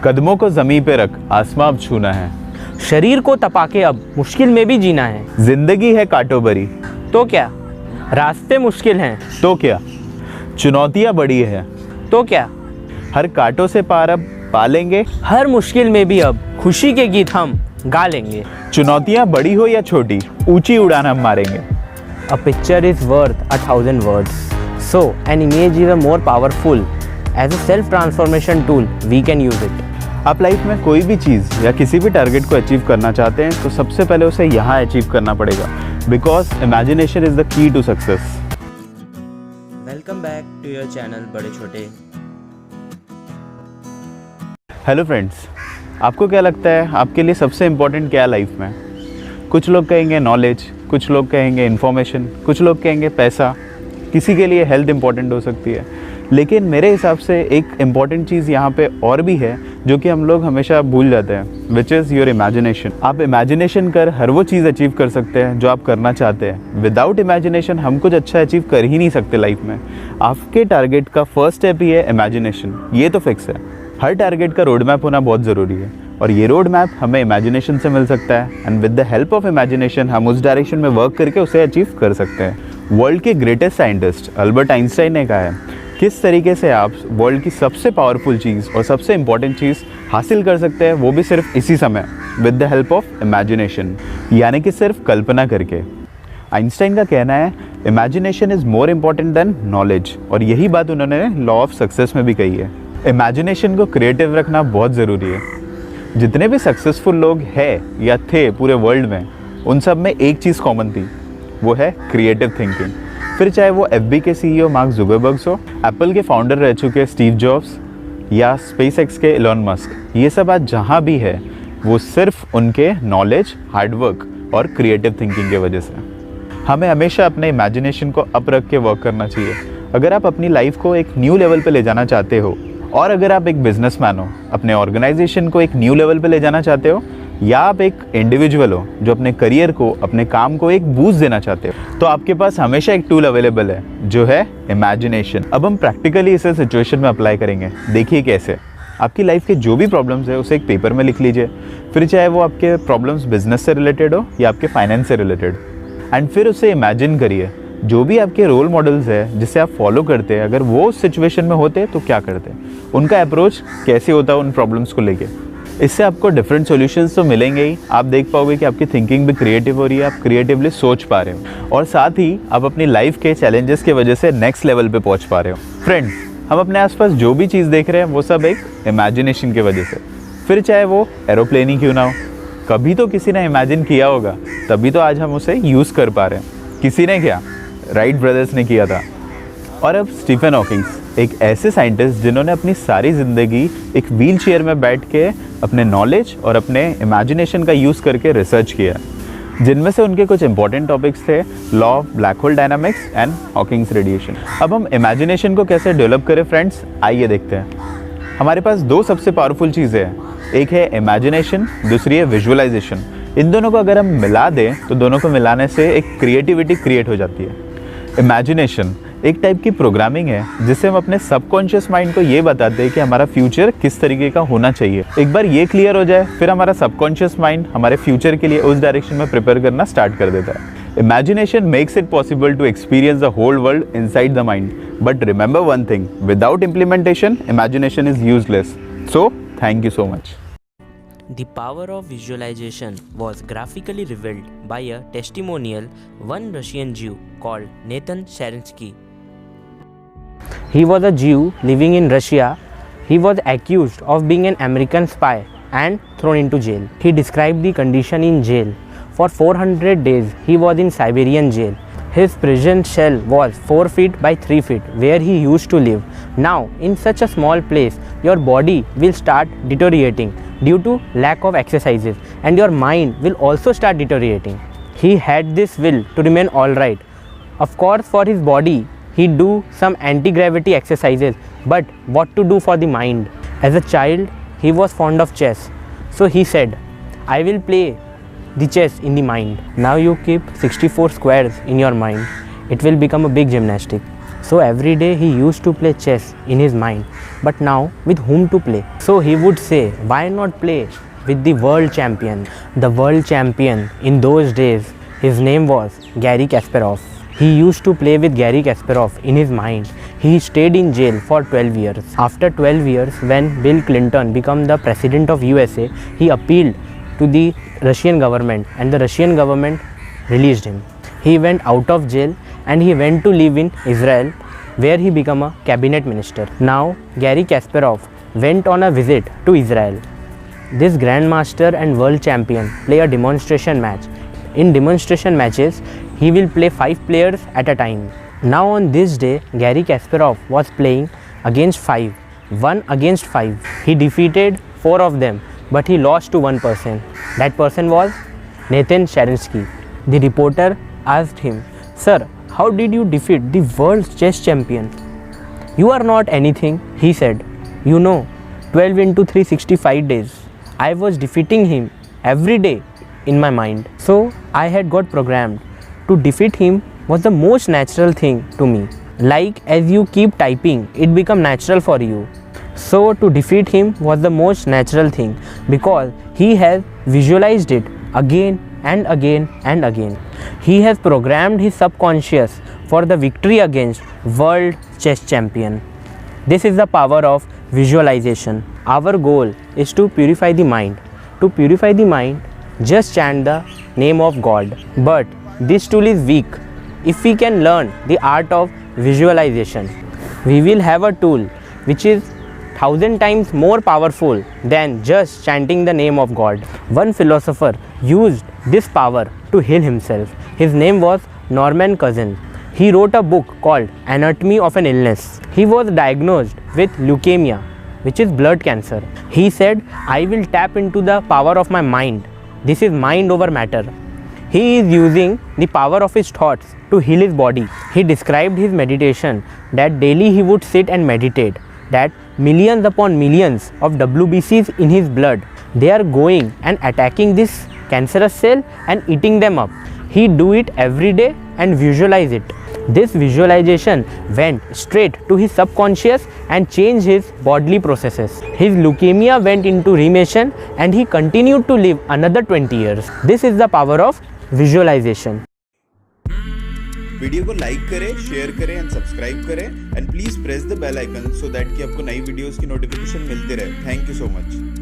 कदमों को ज़मीं पे रख, आसमां अब छूना है। शरीर को तपा के अब मुश्किल में भी जीना है। जिंदगी है कांटों भरी, तो क्या, रास्ते मुश्किल हैं। तो क्या, चुनौतियाँ बड़ी है। तो क्या, हर कांटों से पार अब पालेंगे। हर मुश्किल में भी अब खुशी के गीत हम गा लेंगे। चुनौतियाँ बड़ी हो या छोटी, ऊंची उड़ान हम मारेंगे। A picture is worth 1,000 words. So, an image is a more powerful. As a self-transformation tool, we can use it. आप लाइफ में कोई भी चीज़ या किसी भी टारगेट को अचीव करना चाहते हैं तो सबसे पहले उसे यहाँ अचीव करना पड़ेगा, because imagination is the key to success. Welcome back to your channel बड़े छोटे। हेलो फ्रेंड्स, आपको क्या लगता है आपके लिए सबसे इम्पोर्टेंट क्या है लाइफ में? कुछ लोग कहेंगे नॉलेज, कुछ लोग कहेंगे इन्फॉर्मेशन, कुछ लोग कहेंगे पैसा, किसी के लिए हेल्थ इम्पॉर्टेंट हो सकती है। लेकिन मेरे हिसाब से एक इम्पॉर्टेंट चीज़ यहाँ पे और भी है जो कि हम लोग हमेशा भूल जाते हैं, विच इज़ योर इमेजिनेशन। आप इमेजिनेशन कर हर वो चीज़ अचीव कर सकते हैं जो आप करना चाहते हैं। विदाउट इमेजिनेशन हम कुछ अच्छा अचीव कर ही नहीं सकते लाइफ में। आपके टारगेट का फर्स्ट स्टेप ही है इमेजिनेशन, ये तो फिक्स है। हर टारगेट का रोड मैप होना बहुत ज़रूरी है और ये रोड मैप हमें इमेजिनेशन से मिल सकता है and with the help of imagination हम उस डायरेक्शन में वर्क करके उसे अचीव कर सकते हैं। वर्ल्ड के ग्रेटेस्ट साइंटिस्ट अल्बर्ट आइंस्टाइन ने कहा है किस तरीके से आप वर्ल्ड की सबसे पावरफुल चीज़ और सबसे इम्पॉर्टेंट चीज़ हासिल कर सकते हैं, वो भी सिर्फ इसी समय, with the help of imagination, यानी कि सिर्फ कल्पना करके। आइंस्टाइन का कहना है imagination is more important than knowledge, और यही बात उन्होंने लॉ ऑफ सक्सेस में भी कही है। इमेजिनेशन को क्रिएटिव रखना बहुत ज़रूरी है। जितने भी सक्सेसफुल लोग हैं या थे पूरे वर्ल्ड में, उन सब में एक चीज़ कॉमन थी, वो है क्रिएटिव थिंकिंग। फिर चाहे वो एफबी के सीईओ मार्क जुकरबर्ग हो, एप्पल के फाउंडर रह चुके स्टीव जॉब्स या स्पेसएक्स के एलन मस्क, ये सब आज जहाँ भी है वो सिर्फ उनके नॉलेज, हार्डवर्क और क्रिएटिव थिंकिंग की वजह से। हमें हमेशा अपने इमेजिनेशन को अप रख के वर्क करना चाहिए। अगर आप अपनी लाइफ को एक न्यू लेवल पे ले जाना चाहते हो, और अगर आप एक बिजनेसमैन हो, अपने ऑर्गेनाइजेशन को एक न्यू लेवल पे ले जाना चाहते हो, या आप एक इंडिविजुअल हो जो अपने करियर को, अपने काम को एक बूस्ट देना चाहते हो, तो आपके पास हमेशा एक टूल अवेलेबल है जो है इमेजिनेशन। अब हम प्रैक्टिकली इसे सिचुएशन में अप्लाई करेंगे। देखिए कैसे। आपकी लाइफ के जो भी प्रॉब्लम्स है उसे एक पेपर में लिख लीजिए, फिर चाहे वो आपके प्रॉब्लम्स बिजनेस से रिलेटेड हो या आपके फाइनेंस से रिलेटेड, एंड फिर उसे इमेजिन करिए जो भी आपके रोल मॉडल्स है जिसे आप फॉलो करते हैं, अगर वो उस सिचुएशन में होते तो क्या करते, उनका अप्रोच कैसे होता है उन प्रॉब्लम्स को लेके। इससे आपको डिफरेंट सॉल्यूशंस तो मिलेंगे ही, आप देख पाओगे कि आपकी थिंकिंग भी क्रिएटिव हो रही है, आप क्रिएटिवली सोच पा रहे हो, और साथ ही आप अपनी लाइफ के चैलेंजेस की वजह से नेक्स्ट लेवल पे पहुंच पा रहे हो। फ्रेंड्स, हम अपने आसपास जो भी चीज़ देख रहे हैं वो सब एक इमेजिनेशन की वजह से। फिर चाहे वो एरोप्लेन ही क्यों ना हो, कभी तो किसी ने इमेजिन किया होगा, तभी तो आज हम उसे यूज़ कर पा रहे हैं। किसी ने क्या, राइट ब्रदर्स ने किया था। और अब स्टीफन हॉकिंग्स, एक ऐसे साइंटिस्ट जिन्होंने अपनी सारी ज़िंदगी एक व्हील चेयर में बैठ के अपने नॉलेज और अपने इमेजिनेशन का यूज़ करके रिसर्च किया, जिनमें से उनके कुछ इंपॉर्टेंट टॉपिक्स थे law of black hole dynamics and Hawking's radiation. अब हम इमेजिनेशन को कैसे डेवलप करें फ्रेंड्स, आइए देखते हैं। हमारे पास दो सबसे पावरफुल चीज़ें हैं, एक है इमेजिनेशन, दूसरी है विजुअलाइजेशन। इन दोनों को अगर हम मिला दें तो दोनों को मिलाने से एक क्रिएटिविटी क्रिएट हो जाती है। इमेजिनेशन एक टाइप की प्रोग्रामिंग है जिससे हम अपने सबकॉन्शियस माइंड को ये बताते हैं कि हमारा फ्यूचर किस तरीके का होना चाहिए। एक बार ये क्लियर हो जाए, फिर हमारा सबकॉन्शियस माइंड हमारे फ्यूचर के लिए उस डायरेक्शन में प्रिपेयर करना स्टार्ट कर देता है। Imagination makes it possible to experience the whole world inside the mind, but remember one thing, without implementation imagination is useless. So thank you so much. The power of visualization was graphically revealed by a testimonial, one Russian Jew called Nathan Sharansky. He was a Jew living in Russia. He was accused of being an American spy and thrown into jail. He described the condition in jail. For 400 days, he was in Siberian jail. His prison cell was 4 feet by 3 feet where he used to live. Now, in such a small place, your body will start deteriorating due to lack of exercises, and your mind will also start deteriorating. He had this will to remain alright. Of course, for his body, he do some anti-gravity exercises, but what to do for the mind? As a child, he was fond of chess. So he said, I will play the chess in the mind. Now you keep 64 squares in your mind. It will become a big gymnastic. So every day he used to play chess in his mind. But now with whom to play? So he would say, why not play with the world champion? The world champion in those days, his name was Garry Kasparov. He used to play with Garry Kasparov in his mind. He stayed in jail for 12 years. After 12 years, when Bill Clinton became the president of USA, he appealed to the Russian government and the Russian government released him. He went out of jail and he went to live in Israel, where he became a cabinet minister. Now Garry Kasparov went on a visit to Israel. This grandmaster and world champion play a demonstration match. In demonstration matches, he will play 5 players at a time. Now on this day, Garry Kasparov was playing against 5, 1 against 5. He defeated 4 of them, but he lost to one person. That person was Nathan Sharansky. The reporter asked him, "Sir, how did you defeat the world chess champion?" "You are not anything," he said. "You know, 12 into 365 days. I was defeating him every day in my mind. So I had got programmed. To defeat him was the most natural thing to me. Like as you keep typing, it become natural for you. So to defeat him was the most natural thing because he has visualized it again and again and again. He has programmed his subconscious for the victory against world chess champion." This is the power of visualization. Our goal is to purify the mind. To purify the mind, just chant the name of God. But this tool is weak. If we can learn the art of visualization, we will have a tool which is 1000 times more powerful than just chanting the name of God. One philosopher used this power to heal himself. His name was Norman Cousins. He wrote a book called Anatomy of an Illness. He was diagnosed with leukemia, which is blood cancer. He said, "I will tap into the power of my mind. This is mind over matter." He is using the power of his thoughts to heal his body. He described his meditation that daily he would sit and meditate, that millions upon millions of WBCs in his blood, they are going and attacking this cancerous cell and eating them up. He do it every day and visualize it. This visualization went straight to his subconscious and changed his bodily processes. His leukemia went into remission and he continued to live another 20 years. This is the power of visualization. Video को like करें, share करें and subscribe करें and please press the bell icon so that कि आपको नई videos की notification मिलती रहे। Thank you so much.